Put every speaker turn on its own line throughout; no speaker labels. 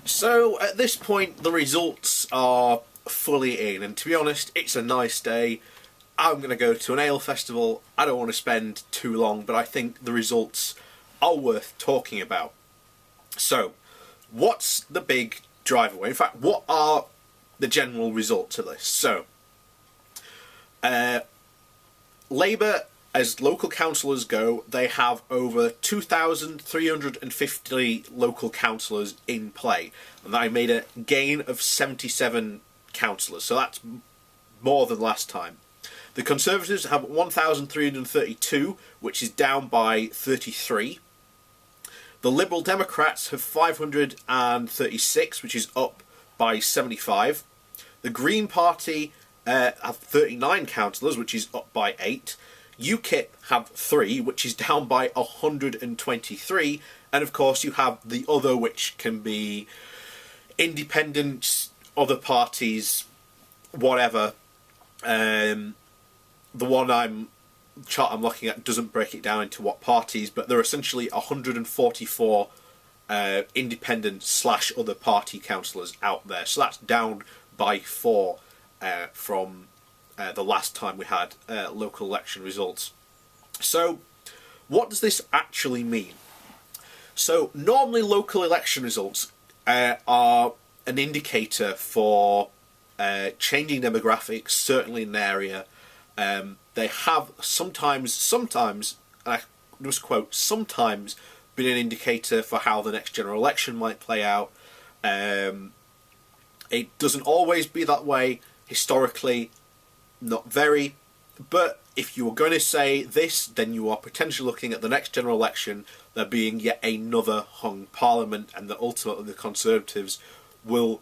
So at this point the results are fully in, and to be honest, it's a nice day. I'm going to go to an ale festival. I don't want to spend too long, but I think the results are worth talking about. So, what's the big drive away? In fact, what are the general results of this? So, Labour, as local councillors go, they have over 2,350 local councillors in play, and they made a gain of 77 councillors, so that's more than last time. The Conservatives have 1,332, which is down by 33. The Liberal Democrats have 536, which is up by 75. The Green Party have 39 councillors, which is up by 8. UKIP have 3, which is down by 123. And of course you have the other, which can be independents, other parties, whatever. The one I'm looking at doesn't break it down into what parties, but there are essentially 144 independent / other party councillors out there. So that's down by 4 from the last time we had local election results. So what does this actually mean? So normally local election results are an indicator for changing demographics, certainly in an area. They have sometimes, and I just quote, sometimes been an indicator for how the next general election might play out. It doesn't always be that way, historically, not very, but if you were going to say this, then you are potentially looking at the next general election, there being yet another hung parliament, and that ultimately the Conservatives will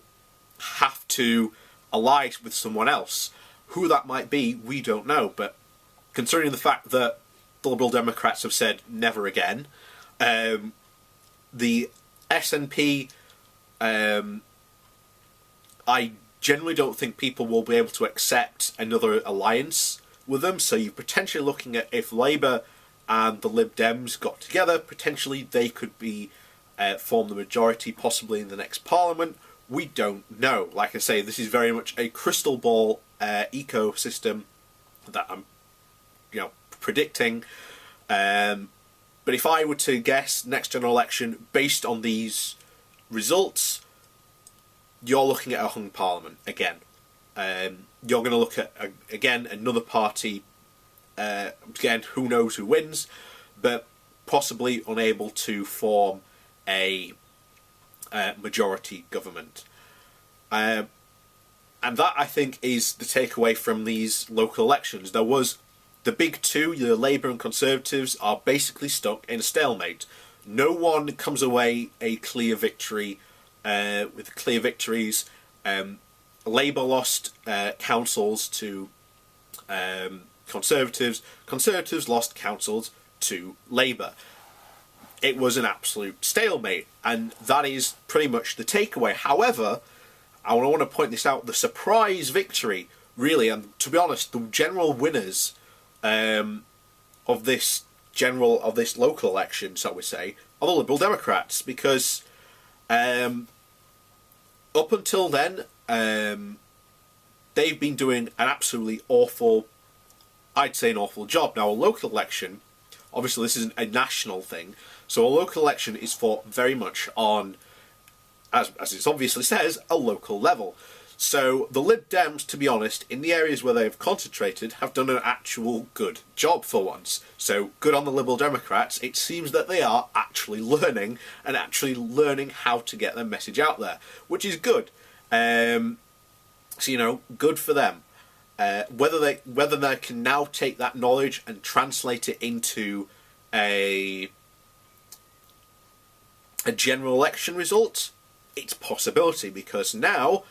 have to ally with someone else. Who that might be, we don't know, but considering the fact that the Liberal Democrats have said never again, the SNP, I generally don't think people will be able to accept another alliance with them, so you're potentially looking at if Labour and the Lib Dems got together, potentially they could be form the majority, possibly in the next parliament. We don't know. Like I say, this is very much a crystal ball ecosystem that I'm, predicting. But if I were to guess next general election based on these results, you're looking at a hung parliament again. You're going to look at again another party. Again, who knows who wins, but possibly unable to form a majority government. And that, I think, is the takeaway from these local elections. There was the big two, the Labour and Conservatives, are basically stuck in a stalemate. No one comes away a clear victory with clear victories. Labour lost councils to Conservatives. Conservatives lost councils to Labour. It was an absolute stalemate, and that is pretty much the takeaway. However, I want to point this out, the surprise victory, really, and to be honest, the general winners of this local election, shall we say, are the Liberal Democrats, because up until then, they've been doing an absolutely awful, I'd say an awful job. Now, a local election, obviously this isn't a national thing, so a local election is fought very much on, as it obviously says, a local level. So the Lib Dems, to be honest, in the areas where they've concentrated, have done an actual good job for once. So good on the Liberal Democrats. It seems that they are actually learning how to get their message out there, which is good. So, good for them. Whether they can now take that knowledge and translate it into a general election result, it's a possibility, because now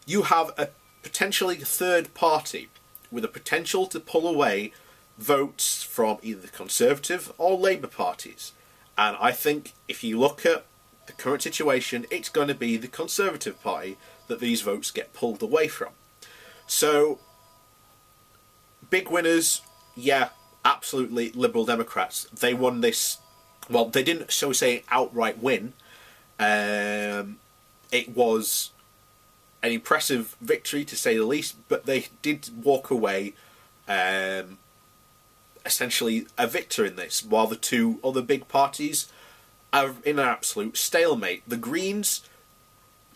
you have a potentially third party with a potential to pull away votes from either the Conservative or Labour parties. And I think if you look at the current situation, it's going to be the Conservative Party that these votes get pulled away from. So, big winners, yeah, absolutely, Liberal Democrats. They won this, well, they didn't, shall we say, outright win. it was an impressive victory, to say the least, but they did walk away essentially a victor in this, while the two other big parties are in an absolute stalemate. The Greens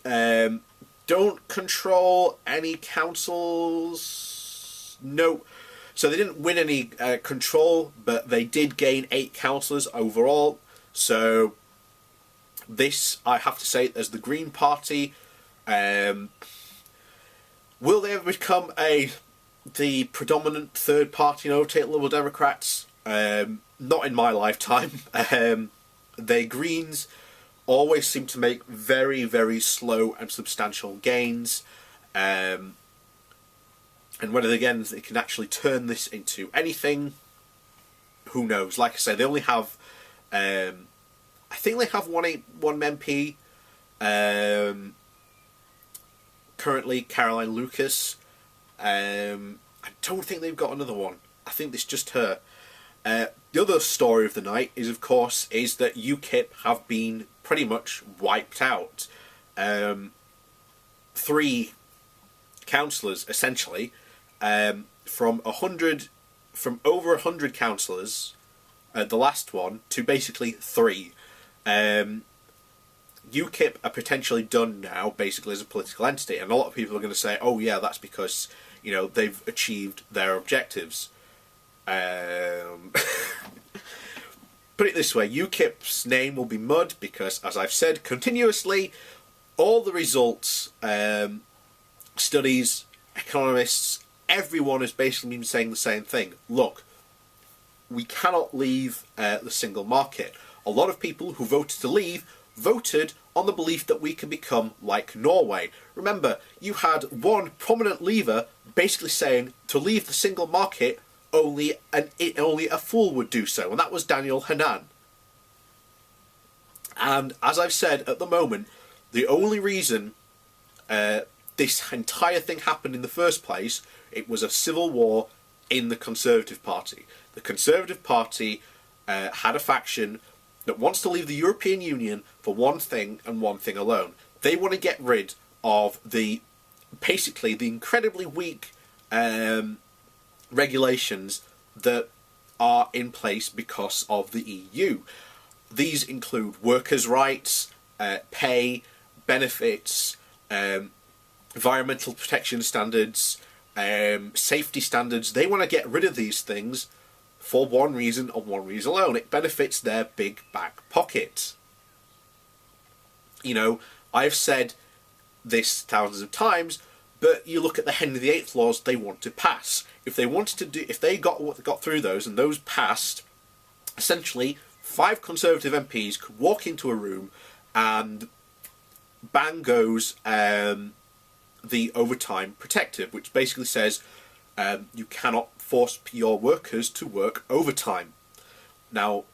don't control any councils. No. So they didn't win any control, but they did gain 8 councillors overall. So this, I have to say, as the Green Party, will they ever become the predominant third party and overtake Liberal Democrats? Not in my lifetime. The Greens always seem to make very, very slow and substantial gains. And whether, again, they can actually turn this into anything, who knows? Like I say, they only have, I think they have one MP, currently, Caroline Lucas. I don't think they've got another one. I think it's just her. The other story of the night is, of course, that UKIP have been pretty much wiped out. 3 councillors, essentially, from over 100 councillors, the last one, to basically 3. UKIP are potentially done now, basically, as a political entity, and a lot of people are going to say, oh yeah, that's because, you know, they've achieved their objectives. Put it this way, UKIP's name will be mud because, as I've said continuously, all the results, studies, economists, everyone has basically been saying the same thing. Look, we cannot leave the single market. A lot of people who voted to leave voted on the belief that we can become like Norway. Remember, you had one prominent leaver basically saying to leave the single market, only a fool would do so, and that was Daniel Hannan. And as I've said, at the moment, the only reason this entire thing happened in the first place, it was a civil war in the Conservative Party. The Conservative Party had a faction that wants to leave the European Union for one thing and one thing alone. They want to get rid of basically the incredibly weak regulations that are in place because of the EU. These include workers' rights, pay, benefits, environmental protection standards, safety standards. They want to get rid of these things for one reason and one reason alone. It benefits their big back pocket. You know, I've said this thousands of times, but you look at the Henry VIII laws they want to pass. If they got through those and those passed, essentially 5 Conservative MPs could walk into a room and bang goes the overtime protective, which basically says you cannot force your workers to work overtime. Now,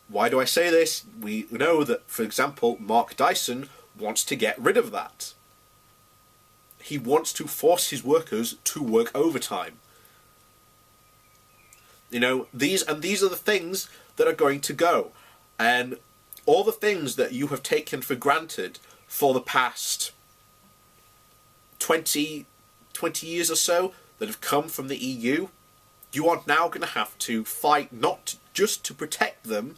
why do I say this? We know that, for example, Mark Dyson wants to get rid of that. He wants to force his workers to work overtime. You know, these are the things that are going to go. And all the things that you have taken for granted for the past 20 years or so that have come from the EU, you are now going to have to fight not just to protect them,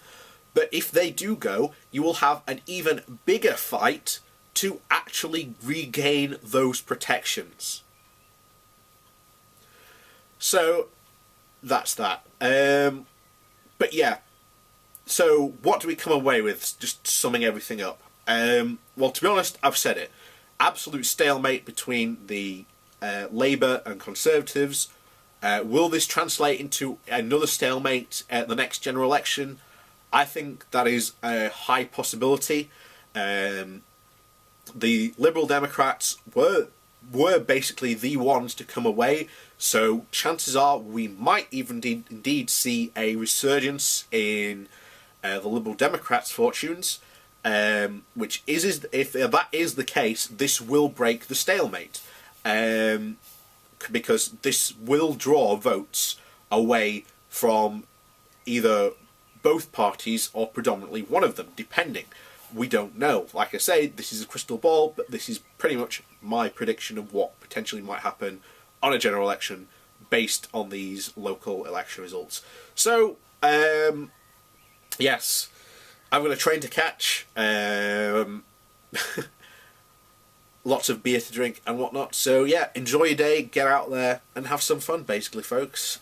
but if they do go, you will have an even bigger fight to actually regain those protections. So, that's that. But yeah, so what do we come away with, just summing everything up? Well, to be honest, I've said it. Absolute stalemate between the Labour and Conservatives. Will this translate into another stalemate at the next general election? I think that is a high possibility. The Liberal Democrats were basically the ones to come away, so chances are we might even indeed see a resurgence in the Liberal Democrats' fortunes, which is if that is the case, this will break the stalemate. Because this will draw votes away from either both parties or predominantly one of them, depending. we don't know. Like I say, this is a crystal ball, but this is pretty much my prediction of what potentially might happen on a general election based on these local election results. So, yes, I've got a train to catch, lots of beer to drink and whatnot. So yeah, enjoy your day, get out there and have some fun, basically, folks.